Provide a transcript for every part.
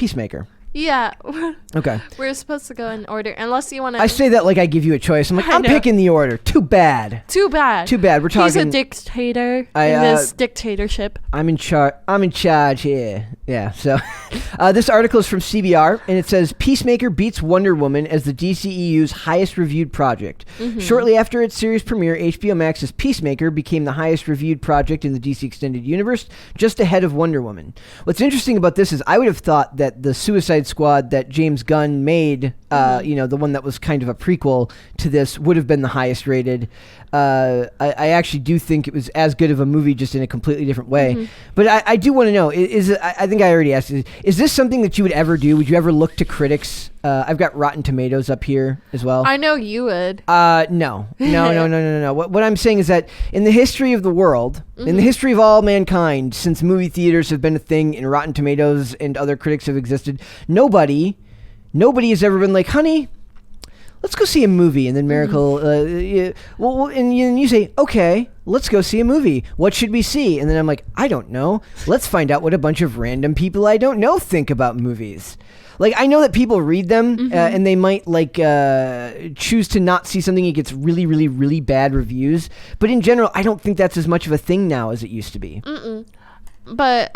Peacemaker. Yeah. Okay. We're supposed to go in order, unless you want to. I say that like I give you a choice. I'm like, I'm picking the order. Too bad. Too bad. We're talking. He's a dictator in this dictatorship. I'm in charge here. Yeah. So, this article is from CBR, and it says Peacemaker beats Wonder Woman as the DCEU's highest reviewed project. Mm-hmm. Shortly after its series premiere, HBO Max's Peacemaker became the highest reviewed project in the DC Extended Universe, just ahead of Wonder Woman. What's interesting about this is I would have thought that the Suicide Squad that James Gunn made, the one that was kind of a prequel to this, would have been the highest rated. I actually do think it was as good of a movie, just in a completely different way. Mm-hmm. But I do want to know, I think I already asked, is this something that you would ever do? Would you ever look to critics? I've got Rotten Tomatoes up here as well. I know you would. No. What I'm saying is that in the history of the world, in the history of all mankind, since movie theaters have been a thing and Rotten Tomatoes and other critics have existed, nobody has ever been like, honey, let's go see a movie. And then Miracle, and you say, okay, let's go see a movie. What should we see? And then I'm like, I don't know. Let's find out what a bunch of random people I don't know think about movies. Like, I know that people read them and they might choose to not see something that gets really, really, really bad reviews. But in general, I don't think that's as much of a thing now as it used to be. But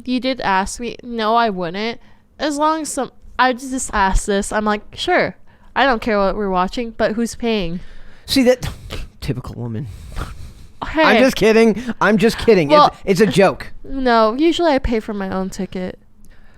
you did ask me. No, I wouldn't. As long as I just asked this. I'm like, sure. I don't care what we're watching, but who's paying? See, that typical woman. Hey. I'm just kidding. Well, it's a joke. No, usually I pay for my own ticket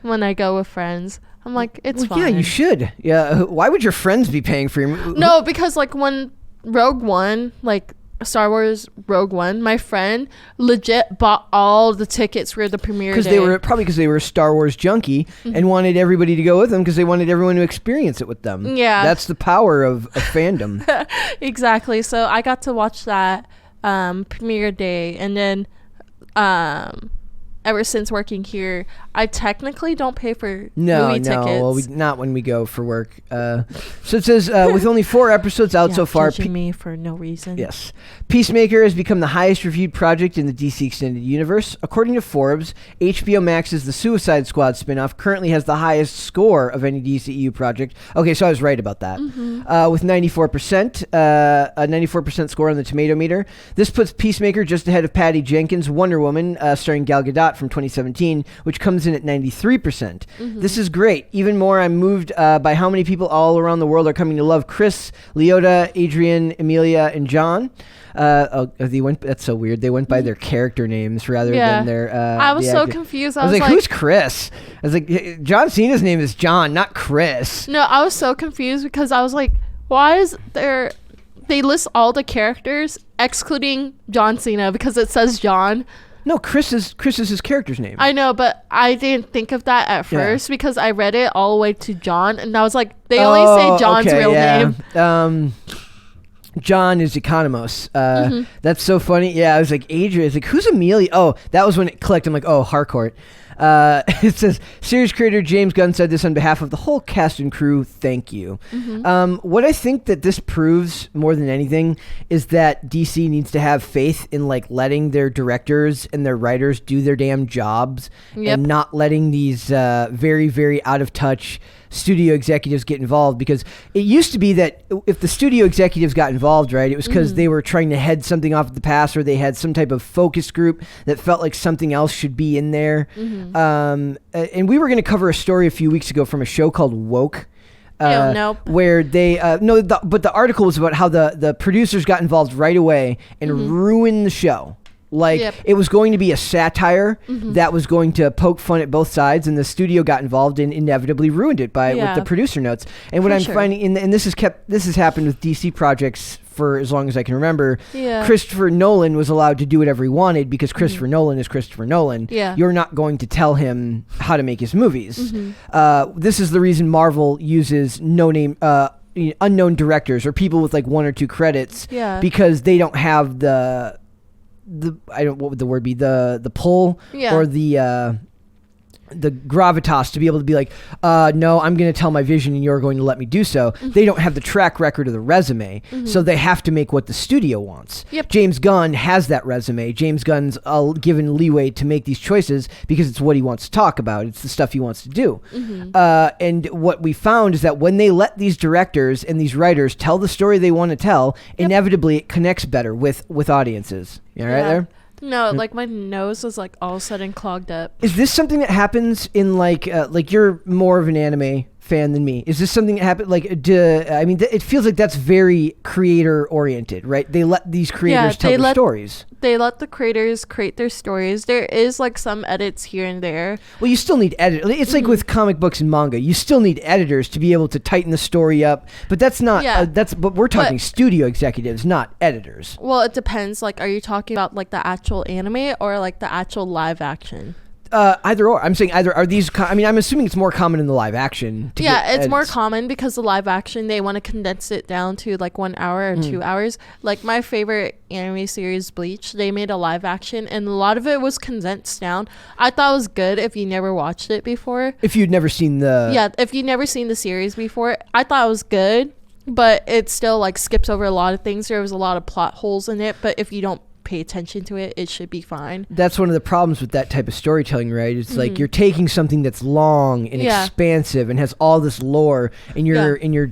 when I go with friends. I'm like, it's fine. Yeah, you should. Yeah, why would your friends be paying for your movie? No, because like when Rogue One, like Star Wars Rogue One, my friend legit bought all the tickets for the premiere day. Because they were a Star Wars junkie and wanted everybody to go with them because they wanted everyone to experience it with them. Yeah. That's the power of fandom. Exactly. So I got to watch that premiere day, and then ever since working here, I technically don't pay for movie tickets. Well, not when we go for work. So it says, with only 4 episodes out so far... judging me for no reason. Yes. Peacemaker has become the highest reviewed project in the DC Extended Universe. According to Forbes, HBO Max's The Suicide Squad spinoff currently has the highest score of any DCEU project. Okay, so I was right about that. With 94%, a 94% score on the tomato meter. This puts Peacemaker just ahead of Patty Jenkins' Wonder Woman, starring Gal Gadot from 2017, which comes in at 93%. This is great. Even more, I'm moved by how many people all around the world are coming to love Chris, Leota, Adrian, Emilia, and John. That's so weird. They went by their character names rather than their... I was so confused. I was like, who's Chris? I was like, John Cena's name is John, not Chris. No, I was so confused because I was like, why is there... They list all the characters excluding John Cena because it says John. No, Chris is his character's name. I know, but I didn't think of that at first because I read it all the way to John, and I was like, they only say John's real name. John is Economos. That's so funny. Yeah, I was like, Adrian. It's like, who's Amelia? Oh, that was when it clicked. I'm like, oh, Harcourt. It says, series creator James Gunn said this on behalf of the whole cast and crew. Thank you. What I think that this proves more than anything is that DC needs to have faith in like letting their directors and their writers do their damn jobs and not letting these very, very out of touch studio executives get involved, because it used to be that if the studio executives got involved, right, it was because they were trying to head something off the past, or they had some type of focus group that felt like something else should be in there. And we were going to cover a story a few weeks ago from a show called Woke. Where they but the article was about how the producers got involved right away and ruined the show. Like, it was going to be a satire that was going to poke fun at both sides, and the studio got involved and inevitably ruined it with the producer notes. And what I'm finding, and this has happened with DC projects for as long as I can remember. Christopher Nolan was allowed to do whatever he wanted because Christopher Nolan is Christopher Nolan. You're not going to tell him how to make his movies. This is the reason Marvel uses unknown directors or people with like 1 or 2 credits because they don't have what would the word be, the pull or the gravitas to be able to be like, no, I'm going to tell my vision and you're going to let me do so. They don't have the track record of the resume, so they have to make what the studio wants. Yep. James Gunn has that resume. James Gunn's given leeway to make these choices because it's what he wants to talk about. It's the stuff he wants to do. And what we found is that when they let these directors and these writers tell the story they want to tell, inevitably it connects better with audiences. You all right there? No, like my nose was like all of a sudden clogged up. Is this something that happens in like you're more of an anime fan than me? Is this something that happened it feels like that's very creator oriented, right? They let these creators tell their stories. They let the creators create their stories. There is like some edits here and there. Well, you still need editors. It's like with comic books and manga. You still need editors to be able to tighten the story up. But that's not. But we're talking studio executives, not editors. Well, it depends. Like, are you talking about like the actual anime or like the actual live action? Either or. I'm saying either. Are these? I'm assuming it's more common in the live action. It's more common because the live action, they want to condense it down to like 1 hour or 2 hours. Like my favorite anime series, Bleach, they made a live action and a lot of it was condensed down. I thought it was good if you never watched it before. If you'd never seen if you'd never seen the series before, I thought it was good, but it still like skips over a lot of things. There was a lot of plot holes in it, but if you don't pay attention to it, it should be fine. That's one of the problems with that type of storytelling, right? It's like you're taking something that's long and expansive and has all this lore, and you're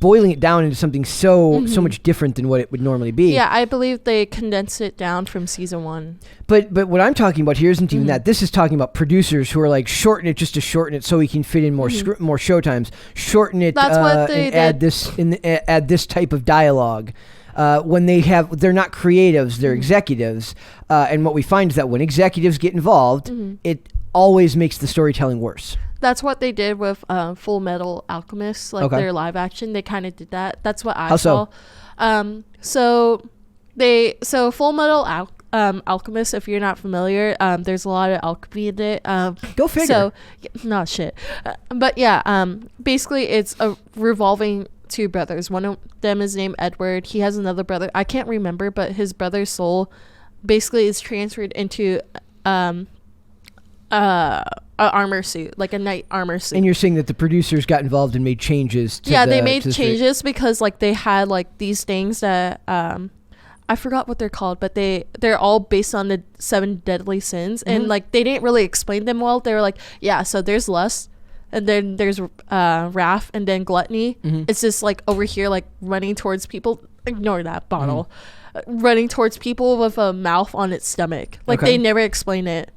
boiling it down into something so much different than what it would normally be. Yeah, I believe they condensed it down from season 1. But what I'm talking about here isn't even that. This is talking about producers who are like, shorten it just to shorten it so we can fit in more more show times. Shorten it. That's what they did. Add this type of dialogue. When they're not creatives, they're executives. And what we find is that when executives get involved, it always makes the storytelling worse. That's what they did with Full Metal Alchemist, their live action. They kind of did that. That's what I saw. So Full Metal Alchemist, if you're not familiar, there's a lot of alchemy in it. Go figure. So, not shit. But yeah, basically it's a revolving 2 brothers. One of them is named Edward. He has another brother. I can't remember, but his brother's soul basically is transferred into a armor suit, like a knight armor suit. And you're saying that the producers got involved and made changes to they made changes because like they had like these things that I forgot what they're called, but they're all based on the 7 deadly sins, and like they didn't really explain them well. They were like, so there's lust, and then there's wrath, and then gluttony. It's just like over here, like running towards people. Ignore that bottle. Running towards people with a mouth on its stomach. Like they never explain it.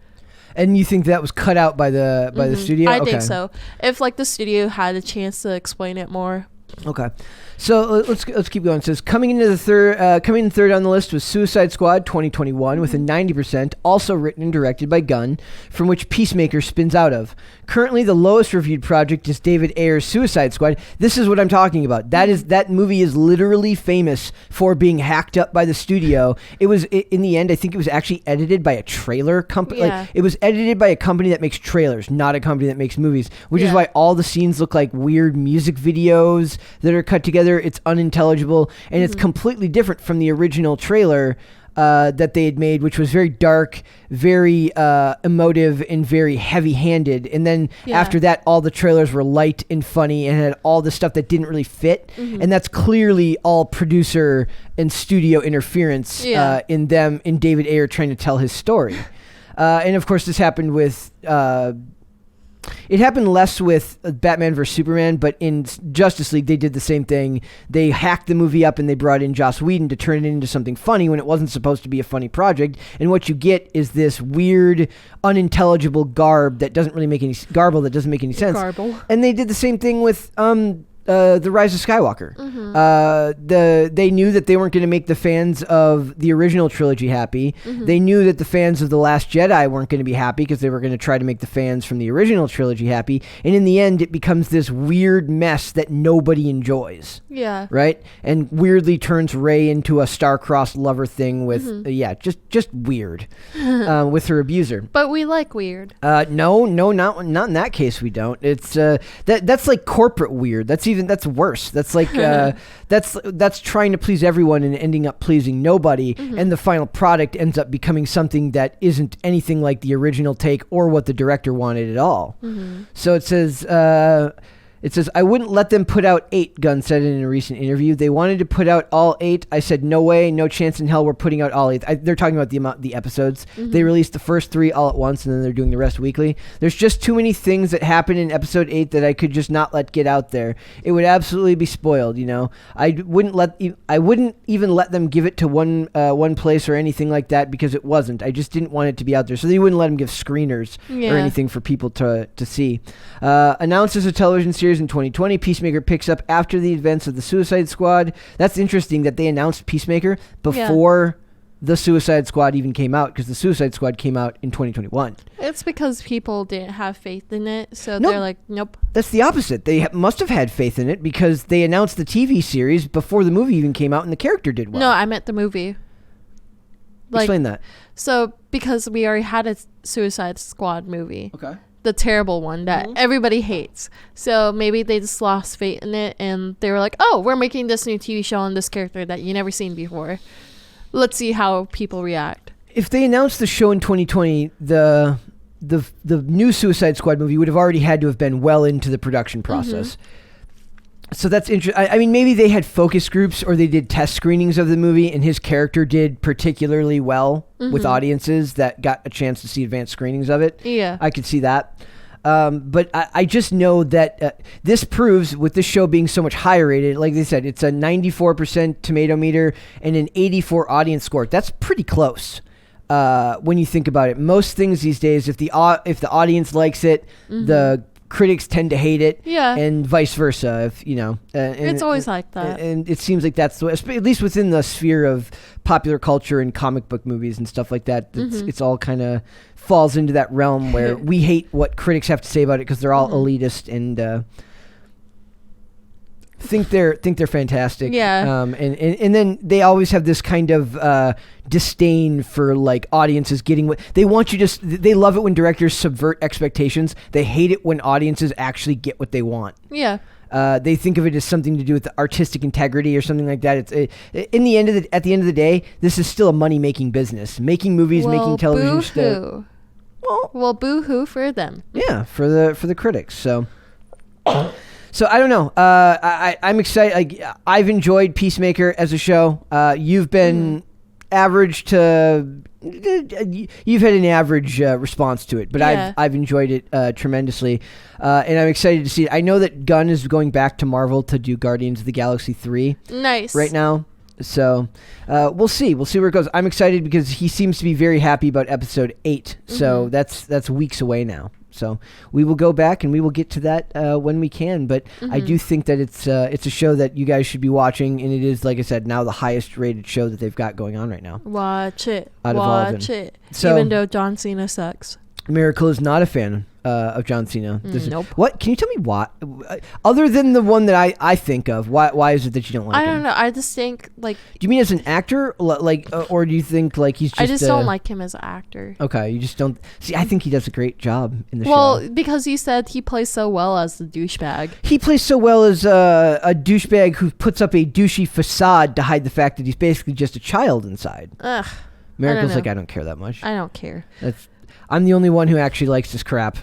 And you think that was cut out by the studio? I think so. If like the studio had a chance to explain it more. Okay. So let's keep going. It says coming in third on the list was Suicide Squad 2021 with a 90%, also written and directed by Gunn, from which Peacemaker spins out of. Currently, the lowest reviewed project is David Ayer's Suicide Squad. This is what I'm talking about. That movie is literally famous for being hacked up by the studio. In the end, I think it was actually edited by a trailer company. Yeah. Like, it was edited by a company that makes trailers, not a company that makes movies, which is why all the scenes look like weird music videos that are cut together. It's unintelligible, and it's completely different from the original trailer that they had made, which was very dark, very emotive, and very heavy-handed. And then after that, all the trailers were light and funny and had all the stuff that didn't really fit. And that's clearly all producer and studio interference in David Ayer trying to tell his story. And of course, this happened with... It happened less with Batman vs. Superman, but in Justice League, they did the same thing. They hacked the movie up and they brought in Joss Whedon to turn it into something funny when it wasn't supposed to be a funny project. And what you get is this weird, unintelligible garble that doesn't make any sense. Garble. And they did the same thing with The Rise of Skywalker. They knew that they weren't going to make the fans of the original trilogy happy. They knew that the fans of The Last Jedi weren't going to be happy because they were going to try to make the fans from the original trilogy happy. And in the end, it becomes this weird mess that nobody enjoys. Yeah. Right? And weirdly turns Rey into a star-crossed lover thing with, just weird with her abuser. But we like weird. No, not in that case we don't. It's that's like corporate weird. That's either that's worse. That's like that's trying to please everyone and ending up pleasing nobody, and the final product ends up becoming something that isn't anything like the original take or what the director wanted at all. So it says I wouldn't let them put out 8, Gunn said in a recent interview. They wanted to put out all 8. I said, no way, no chance in hell we're putting out all 8. They're talking about the episodes. They released the first 3 all at once, and then they're doing the rest weekly. There's just too many things that happen in episode 8 that I could just not let get out there. It would absolutely be spoiled, you know. I wouldn't even let them give it to one place or anything like that because it wasn't. I just didn't want it to be out there. So they wouldn't let them give screeners or anything for people to see. Announces a television series in 2020. Peacemaker picks up after the events of the Suicide Squad. That's interesting that they announced Peacemaker before the Suicide Squad even came out, because the Suicide Squad came out in 2021. It's because people didn't have faith in it, so they're like, nope. That's the opposite. They must have had faith in it because they announced the TV series before the movie even came out and the character did well. No, I meant the movie. Explain that. So, because we already had a Suicide Squad movie. Okay. The terrible one that everybody hates. So maybe they just lost faith in it, and they were like, oh, we're making this new TV show on this character that you never seen before. Let's see how people react. If they announced the show in 2020, the new Suicide Squad movie would have already had to have been well into the production process. So that's interesting. I mean, maybe they had focus groups or they did test screenings of the movie, and his character did particularly well with audiences that got a chance to see advanced screenings of it. Yeah. I could see that. But I just know that this proves, with this show being so much higher rated, like they said, it's a 94% tomato meter and an 84 audience score. That's pretty close. When you think about it, most things these days, if the audience likes it, the critics tend to hate it, and vice versa. If you know, it's always like that, and it seems like that's the, at least within the sphere of popular culture and comic book movies and stuff like that. It's all kind of falls into that realm where we hate what critics have to say about it because they're all elitist and think they're fantastic. And then they always have this kind of disdain for like audiences getting what they want. They love it when directors subvert expectations. They hate it when audiences actually get what they want. They think of it as something to do with the artistic integrity or something like that. At the end of the day, this is still a money making business. Making movies, making television stuff. Well, boo-hoo for them. Yeah, for the critics. So I don't know. I'm excited. I've enjoyed Peacemaker as a show. You've been average to. You've had an average response to it, but I've enjoyed it tremendously, and I'm excited to see it. I know that Gunn is going back to Marvel to do Guardians of the Galaxy 3. Nice. Right now. So we'll see where it goes. I'm excited because he seems to be very happy about episode 8. So that's weeks away now. So we will go back and we will get to that when we can. But I do think that it's a show that you guys should be watching, and it is, like I said, now the highest rated show that they've got going on right now. Watch it. Watch it. So, even though John Cena sucks. Miracle is not a fan of John Cena. Nope. What? Can you tell me why? Other than the one that I think of, why is it that you don't like him? I don't know. I just think, like... Do you mean as an actor? Or do you think, like, he's just... I just don't like him as an actor. Okay, you just don't... See, I think he does a great job in the show. Well, because you said he plays so well as the douchebag. He plays so well as a douchebag who puts up a douchey facade to hide the fact that he's basically just a child inside. Ugh. Miracle's like, I don't care that much. I don't care. I'm the only one who actually likes this crap.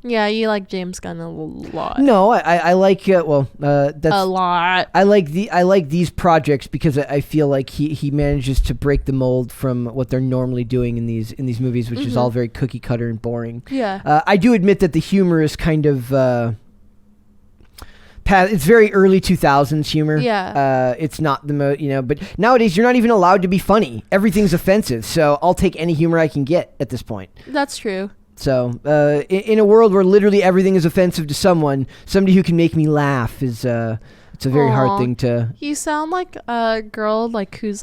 Yeah, you like James Gunn a lot. No, I like that's a lot. I like these projects because I feel like he manages to break the mold from what they're normally doing in these movies, which is all very cookie cutter and boring. Yeah. I do admit that the humor is kind of it's very early 2000s humor. Yeah. It's not the most, but nowadays you're not even allowed to be funny. Everything's offensive. So I'll take any humor I can get at this point. That's true. So in a world where literally everything is offensive to somebody who can make me laugh it's a very hard thing to... You sound like a girl who's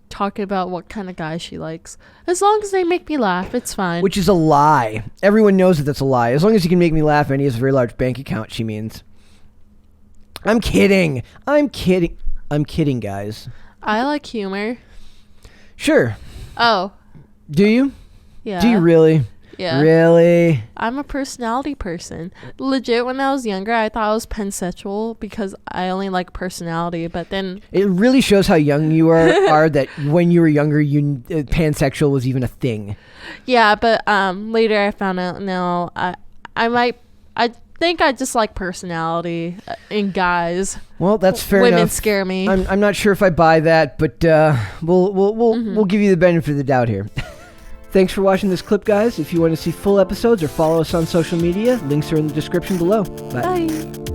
talking about what kind of guy she likes. As long as they make me laugh, it's fine. Which is a lie. Everyone knows that that's a lie. As long as he can make me laugh and he has a very large bank account, she means. I'm kidding, guys. I like humor. Sure. Oh. Do you? Yeah. Do you really? Yeah. Really? I'm a personality person. Legit, when I was younger, I thought I was pansexual because I only like personality. But then It really shows how young you are that when you were younger, pansexual was even a thing. yeah, but later I found out no, I think I just like personality in guys. Well, that's fair Women enough. scare me. I'm not sure if I buy that, but we'll give you the benefit of the doubt here. Thanks for watching this clip, guys. If you want to see full episodes or follow us on social media, links are in the description below. Bye. Bye.